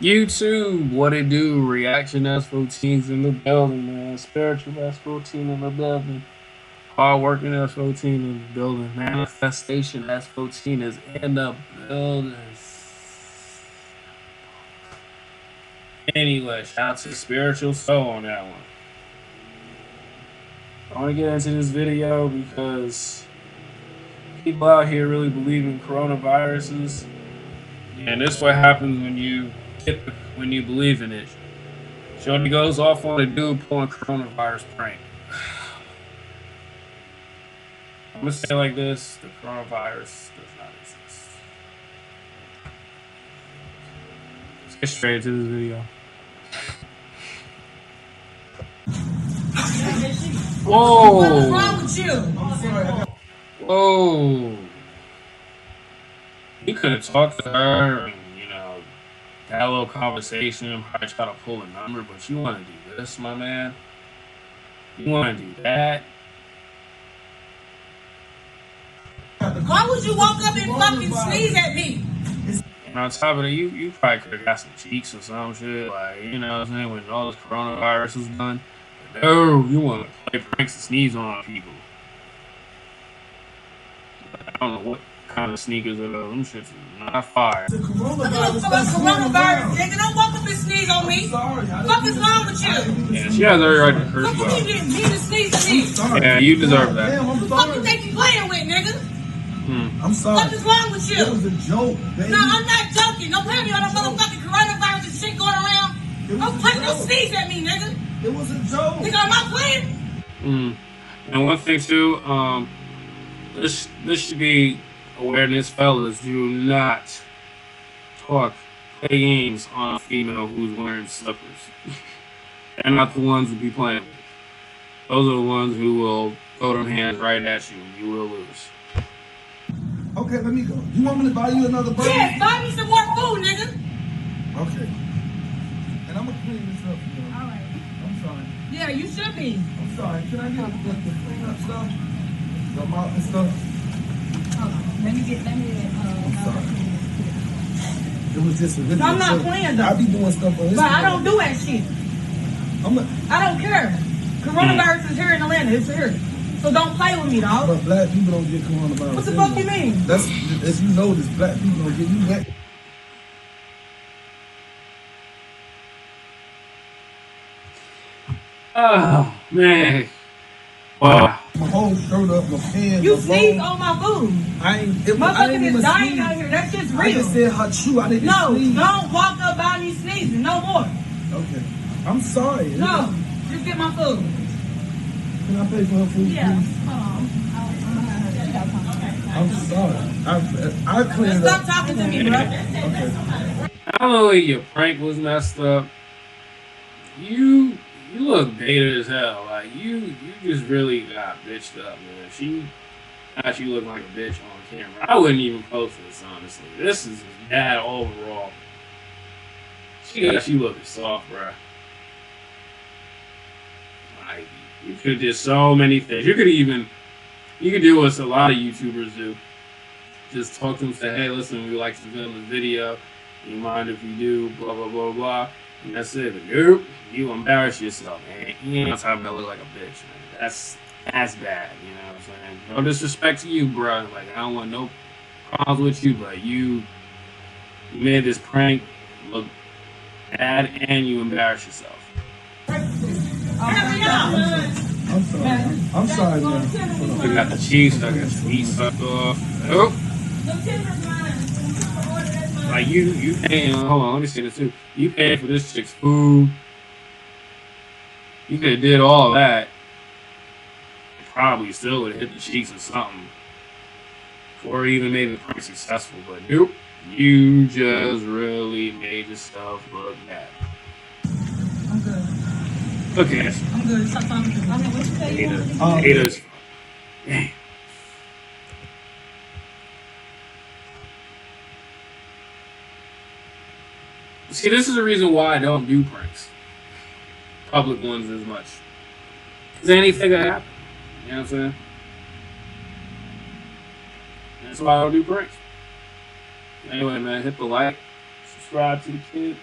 YouTube, what it do? Reaction S14's in the building, man. Spiritual S14 in the building. Hard working S14 in the building. Manifestation S14 is in the building. Anyway, shout out to Spiritual Soul on that one. I want to get into this video because people out here really believe in coronaviruses. And this is what happens when you believe in it. Shorty goes off on a dude pulling coronavirus prank. I'm gonna say it like this: the coronavirus does not exist. Let's get straight into this video. Whoa! What's wrong with you? Whoa! You could have talked to her and, had a little conversation, probably try to pull a number, but you want to do this, my man? You want to do that? Why would you walk up and fucking sneeze at me? And on top of that, you probably could have got some cheeks or some shit, like, you know what I'm saying, when all this coronavirus is done. No, you want to play pranks and sneeze on people. I don't know what kind of sneakers are those. Them shits is not fire. The coronavirus, nigga. Don't walk up and sneeze on me. What is wrong with you? Yeah, she has every right to curse you out. You didn't need to sneeze at me. Yeah, you deserve that. What the fuck you think you playing with, nigga? I'm sorry. What is wrong with you? It was a joke, baby. No, I'm not joking. Don't play me on the motherfucking coronavirus and shit going around. Don't sneeze at me, nigga. It was a joke. Nigga, am I playing? And one thing too, this should be awareness, fellas. Do not play games on a female who's wearing slippers. They're not the ones to be playing with. Those are the ones who will throw them hands right at you. You will lose. Okay, let me go. You want me to buy you another burger? Yeah, buy me some more food, nigga. Okay. And I'm gonna clean this up for you. Alright. I'm sorry. Yeah, you should be. I'm sorry. Can I get the clean up stuff? The mop and stuff? Hold on. Let me I'm sorry. It was just a video. I'm not playing though. I be doing stuff on this. But I don't do that shit. I don't care. Coronavirus is here in Atlanta. It's here. So don't play with me, dog. But black people don't get coronavirus. What the fuck you mean? That's, as you notice, black people don't get you that. Oh, man. Wow. My whole shirt up, my pants. You sneeze on my food. I ain't Motherfucking even is dying sneeze. out here. That shit's real. I just said hachoo. I didn't sneeze. Don't walk up by me sneezing. No more. Okay. I'm sorry. No. Just get my food. Can I pay for her food, Yeah. please? I'm sorry. I cleaned Stop up. talking to me, bro. Okay. I don't know if your prank was messed up. You look beta as hell. Like you just really got bitched up, man. She thought you look like a bitch on camera. I wouldn't even post this, honestly. This is bad overall. She got you looking soft, bro. Like you could do so many things. You could do what a lot of YouTubers do. Just talk to them, say, hey, listen, we like to film this video. You mind if we do blah, blah, blah, blah. And that's it. But nope, you embarrass yourself, man. You ain't talking about look like a bitch, man. That's bad, you know what I'm saying? No disrespect to you, bro. Like, I don't want no problems with you, but you made this prank look bad and you embarrass yourself. I'm sorry, man. I got the cheese, I got the meat sucked off. Oh. Like you paying, hold on, let me say this too. You paying for this chick's food. You could have did all that. Probably still would have hit the cheeks or something. Or even made the prank successful, but nope. You just really made yourself look bad. I'm good. Okay. I'm good. Stop talking to me. I mean, what you say you want to do? Haters. Damn. See, this is the reason why I don't do pranks. Public ones as much. Because anything can happen. You know what I'm saying? That's why I don't do pranks. Anyway, man, hit the like, subscribe to the kid.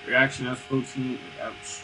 Reaction S protein. Ouch.